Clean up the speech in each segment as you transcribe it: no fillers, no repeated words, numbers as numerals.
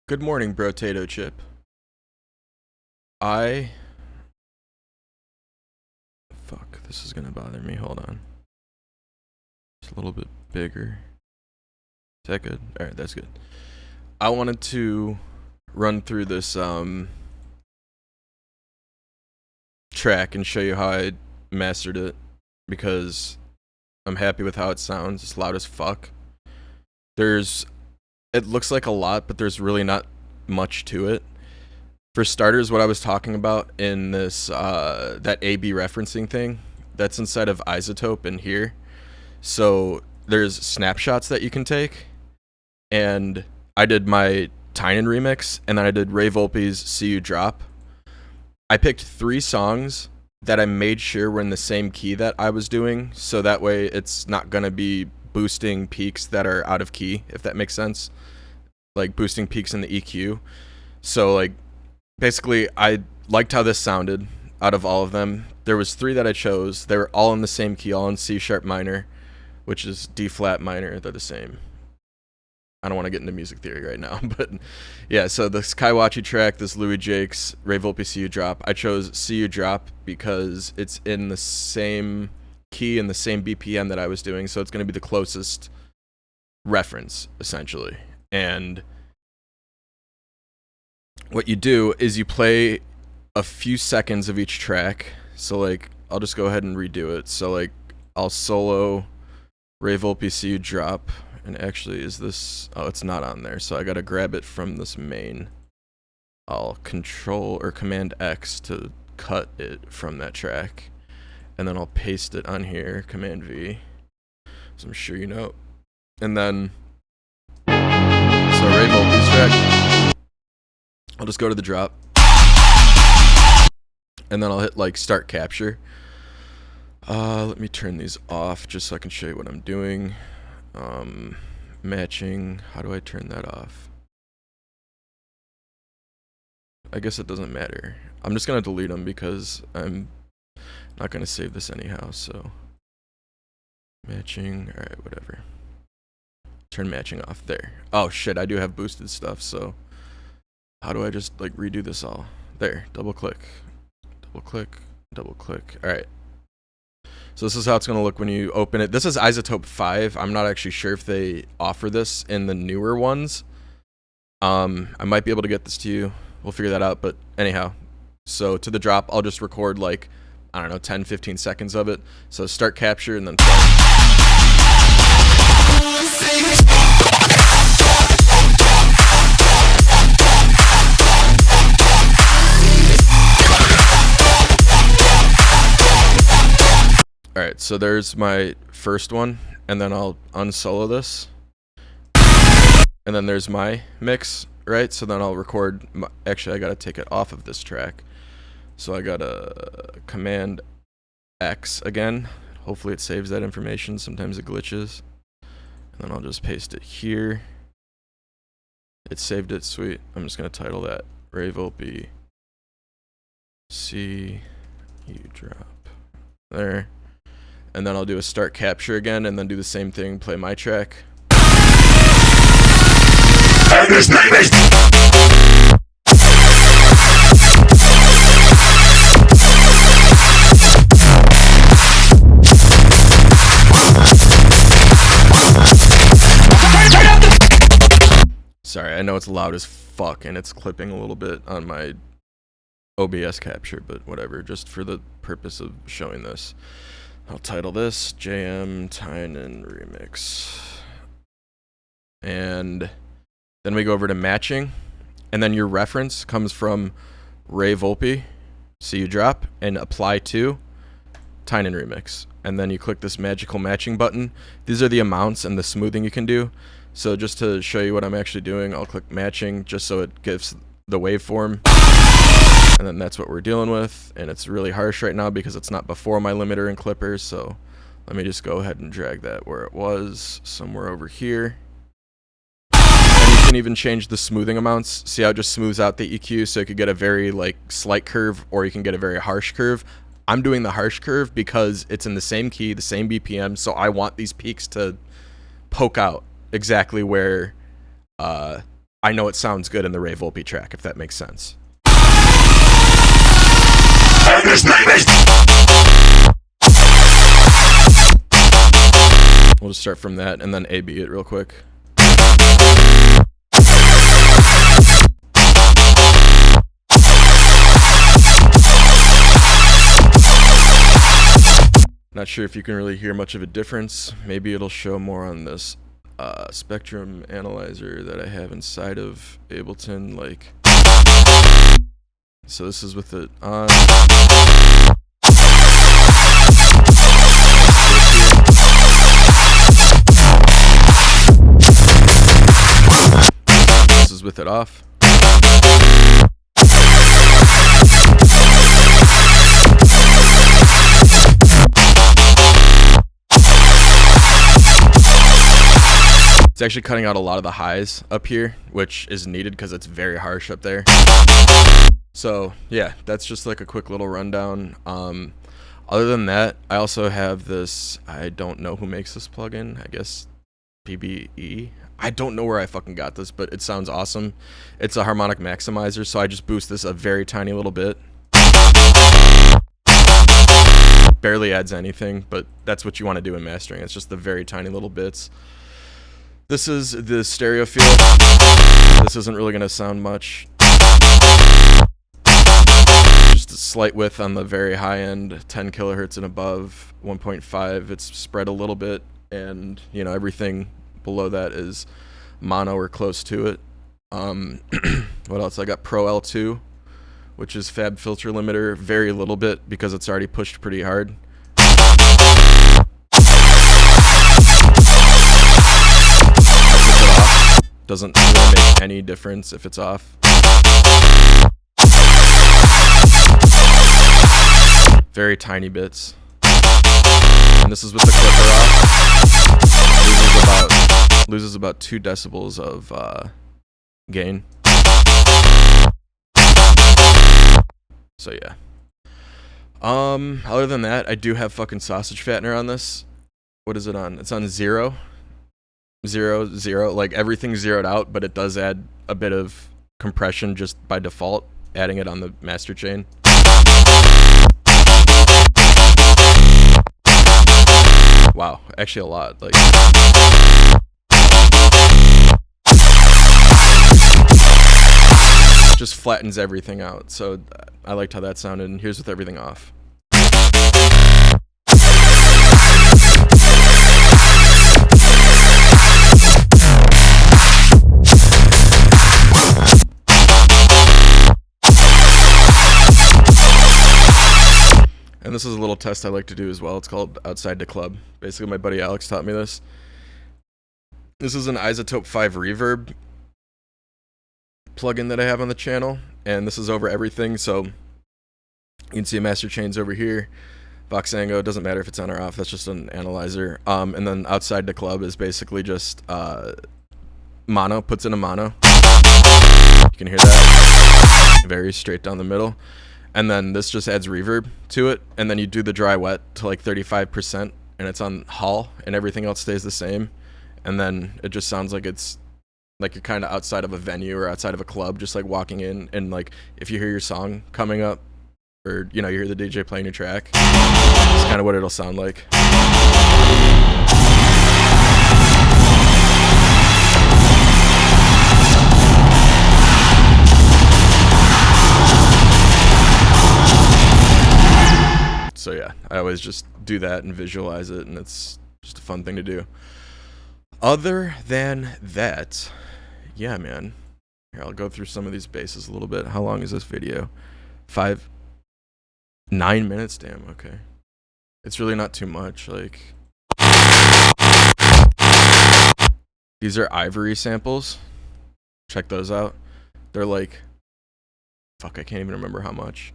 Good morning, Brotato Chip. Fuck, this is gonna bother me. Hold on. It's a little bit bigger. Is that good? Alright, that's good. I wanted to run through this track and show you how I mastered it, because I'm happy with how it sounds. It's loud as fuck. It looks like a lot, but there's really not much to it. For starters, what I was talking about in this, that A-B referencing thing, that's inside of iZotope in here. So there's snapshots that you can take, and I did my TYNAN remix, and then I did Ray Volpe's See You Drop. I picked 3 songs that I made sure were in the same key that I was doing, so that way it's not gonna be boosting peaks that are out of key, if that makes sense. Like boosting peaks in the EQ. So like, basically, I liked how this sounded out of all of them. There was 3 that I chose. They were all in the same key, all in C sharp minor, which is D flat minor. They're the same. I don't want to get into music theory right now, but yeah, so this Kaiwachi track, this Louis Jakes, Ray Volpe See You Drop. I chose See You Drop because it's in the same key and the same BPM that I was doing, so it's going to be the closest reference, essentially. And what you do is you play a few seconds of each track. So like, I'll just go ahead and redo it. So like, I'll solo Ray Volpe See You Drop. And actually, is this... Oh, it's not on there, so I gotta grab it from this main. I'll Control or Command X to cut it from that track. And then I'll paste it on here, Command V. So I'm sure you know. And then... So Ray Volpe's track. I'll just go to the drop. And then I'll hit like Start Capture. Let me turn these off just so I can show you what I'm doing. Matching, how do I turn that off? I guess it doesn't matter. I'm just gonna delete them because I'm not gonna save this anyhow, so. Matching, alright, whatever. Turn matching off, there. Oh shit, I do have boosted stuff, so. How do I just like redo this all? There, double click, double click, double click, alright. So this is how it's going to look when you open it. This is iZotope 5. I'm not actually sure if they offer this in the newer ones. I might be able to get this to you. We'll figure that out. But anyhow, so to the drop, I'll just record like, I don't know, 10, 15 seconds of it. So start capture and then play. Alright, so there's my first one, and then I'll unsolo this. And then there's my mix, right? So then I'll record, actually I gotta take it off of this track. So I gotta Command X again. Hopefully it saves that information, sometimes it glitches. And then I'll just paste it here. It saved it, sweet. I'm just gonna title that Ray Volpe See You Drop. There. And then I'll do a start capture again, and then do the same thing, play my track. Sorry, I know it's loud as fuck, and it's clipping a little bit on my OBS capture, but whatever, just for the purpose of showing this. I'll title this JM TYNAN Remix. And then we go over to matching. And then your reference comes from Ray Volpe, See You Drop, and apply to TYNAN Remix. And then you click this magical matching button. These are the amounts and the smoothing you can do. So just to show you what I'm actually doing, I'll click matching just so it gives the waveform. And then that's what we're dealing with, and it's really harsh right now because it's not before my limiter and clippers, so let me just go ahead and drag that where it was, somewhere over here. And you can even change the smoothing amounts. See how it just smooths out the EQ, so you could get a very like slight curve, or you can get a very harsh curve. I'm doing the harsh curve because it's in the same key, the same BPM, so I want these peaks to poke out exactly where I know it sounds good in the Ray Volpe track, if that makes sense. We'll just start from that and then A-B it real quick. Not sure if you can really hear much of a difference. Maybe it'll show more on this spectrum analyzer that I have inside of Ableton. Like, so this is with it on. This is with it off. It's actually cutting out a lot of the highs up here, which is needed because it's very harsh up there. So yeah, that's just like a quick little rundown. Other than that, I also have this, I don't know who makes this plugin, I guess PBE. I don't know where I fucking got this, but it sounds awesome. It's a harmonic maximizer, so I just boost this a very tiny little bit. Barely adds anything, but that's what you want to do in mastering. It's just the very tiny little bits. This is the stereo field. This isn't really going to sound much. Just a slight width on the very high end, 10 kilohertz and above, 1.5. It's spread a little bit, and you know, everything below that is mono or close to it. What else? I got Pro L2, which is fab filter limiter, very little bit because it's already pushed pretty hard. Doesn't really make any difference if it's off. Very tiny bits. And this is with the clipper off. Loses about 2 decibels of gain. So yeah. Other than that, I do have fucking sausage fattener on this. What is it on? It's on 0. 0, 0, like everything's zeroed out, but it does add a bit of compression just by default, adding it on the master chain. Wow, actually a lot. Like, just flattens everything out. So I liked how that sounded, and here's with everything off. And this is a little test I like to do as well. It's called Outside the Club. Basically, my buddy Alex taught me this. This is an iZotope 5 reverb plugin that I have on the channel. And this is over everything. So you can see master chains over here. Voxango, doesn't matter if it's on or off. That's just an analyzer. And then Outside the Club is basically just mono, puts in a mono. You can hear that. Very straight down the middle. And then this just adds reverb to it, and then you do the dry wet to like 35%, and it's on Hall, and everything else stays the same. And then it just sounds like it's like you're kind of outside of a venue or outside of a club, just like walking in, and like if you hear your song coming up, or you know, you hear the DJ playing your track, it's kind of what it'll sound like. So yeah, I always just do that and visualize it, and it's just a fun thing to do. Other than that, yeah, man. Here, I'll go through some of these basses a little bit. How long is this video? 9 minutes? Damn, okay. It's really not too much. Like, these are Ivory samples. Check those out. They're like, fuck, I can't even remember how much.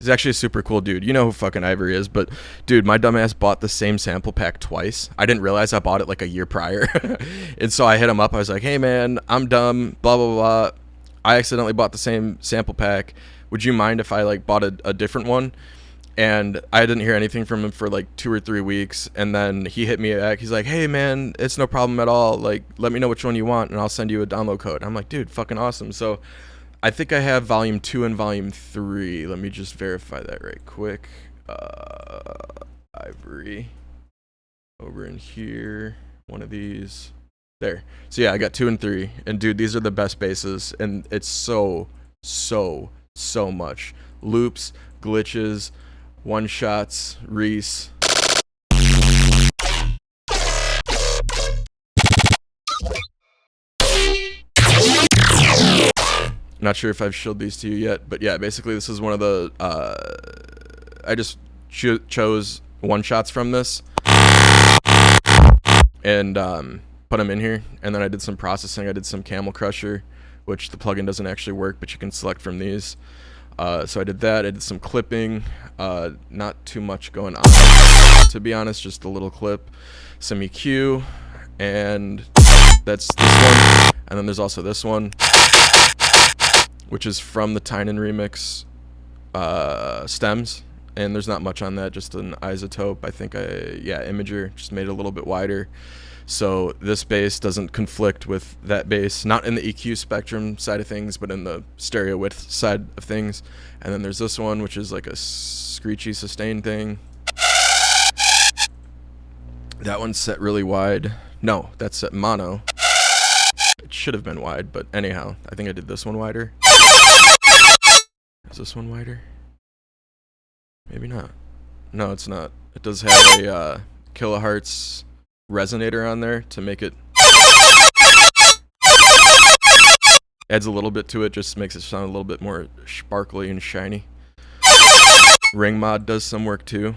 He's actually a super cool dude. You know who fucking Ivory is, but dude, my dumbass bought the same sample pack twice. I didn't realize I bought it like a year prior. And so I hit him up. I was like, hey man, I'm dumb, blah, blah, blah. I accidentally bought the same sample pack. Would you mind if I like bought a different one? And I didn't hear anything from him for like 2 or 3 weeks, and then he hit me back. He's like, "Hey man, it's no problem at all. Like, let me know which one you want, and I'll send you a download code." I'm like, "Dude, fucking awesome." So I think I have volume 2 and volume 3. Let me just verify that right quick. Ivory over in here, one of these there. So yeah, I got 2 and 3, and dude, these are the best basses, and it's so much loops, glitches, one shots, Reese. Not sure if I've showed these to you yet, but yeah, basically this is one of the I just chose one shots from this and put them in here, and then I did some processing. I did some Camel Crusher, which the plugin doesn't actually work, but you can select from these. So I did that. I did some clipping, not too much going on, to be honest, just a little clip, some EQ, and that's this one. And then there's also this one, which is from the TYNAN remix stems, and there's not much on that, just an isotope. I think Imager, just made it a little bit wider. So this bass doesn't conflict with that bass, not in the EQ spectrum side of things, but in the stereo width side of things. And then there's this one, which is like a screechy sustain thing. That one's set really wide. No, that's set mono. It should have been wide, but anyhow, I think I did this one wider. Is this one wider? Maybe not. No, it's not. It does have a kilohertz resonator on there to make it, adds a little bit to it, just makes it sound a little bit more sparkly and shiny. Ring mod does some work too.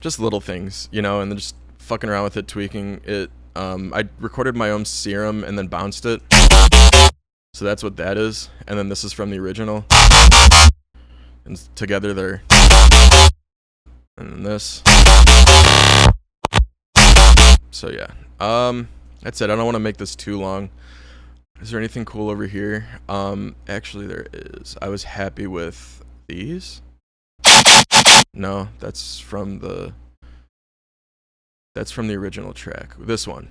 Just little things, you know, and then just fucking around with it, tweaking it. I recorded my own serum and then bounced it, so that's what that is. And then this is from the original, and together they're, and then this. So yeah, that's it. I don't want to make this too long. Is there anything cool over here? Actually there is. I was happy with these. No, that's from the original track. This one.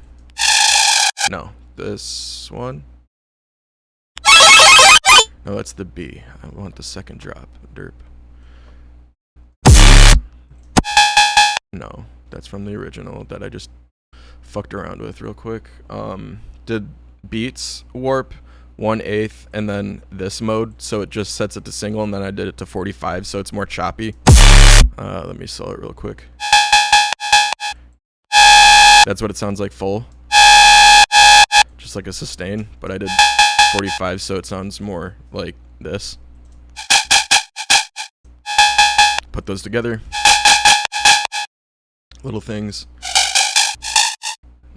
No, this one. No, that's the B. I want the second drop. Derp. No, that's from the original that I just fucked around with real quick. Did beats warp 1/8 and then this mode, so it just sets it to single, and then I did it to 45, so it's more choppy. Let me slow it real quick. That's what it sounds like full, just like a sustain, but I did 45, so it sounds more like this. Put those together. Little things.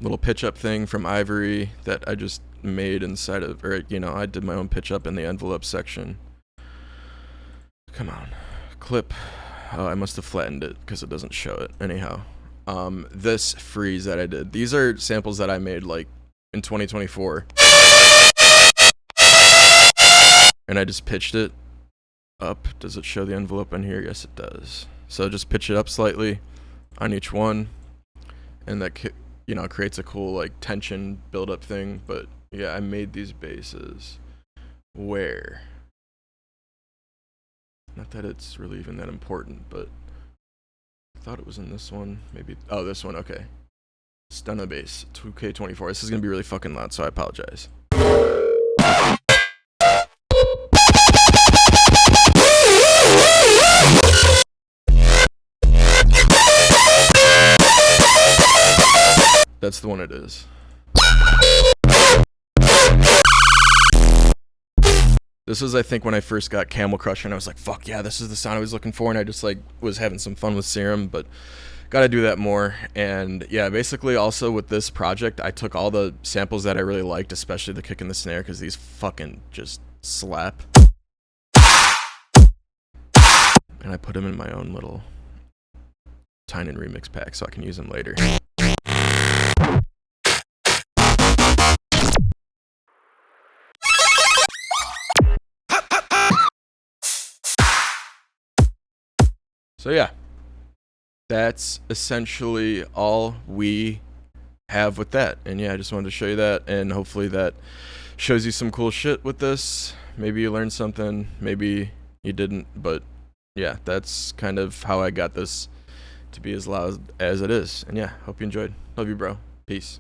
Little pitch up thing from Ivory that I just made inside of, or, you know, I did my own pitch up in the envelope section. Come on. Clip. Oh, I must have flattened it because it doesn't show it. Anyhow. This freeze that I did. These are samples that I made like in 2024. And I just pitched it up. Does it show the envelope on here? Yes, it does. So just pitch it up slightly on each one, and that, you know, creates a cool like tension build-up thing. But yeah, I made these basses. Where? Not that it's really even that important, but I thought it was in this one. Maybe. Oh, this one. Okay. Stunna bass 2K24. This is gonna be really fucking loud, so I apologize. That's the one it is. This was, I think, when I first got Camel Crusher, and I was like, fuck yeah, this is the sound I was looking for, and I just like was having some fun with Serum, but gotta do that more. And yeah, basically also with this project, I took all the samples that I really liked, especially the kick and the snare, because these fucking just slap. And I put them in my own little TYNAN remix pack so I can use them later. So yeah, that's essentially all we have with that. And yeah, I just wanted to show you that, and hopefully that shows you some cool shit with this. Maybe you learned something, maybe you didn't, but yeah, that's kind of how I got this to be as loud as it is. And yeah, hope you enjoyed. Love you, bro. Peace.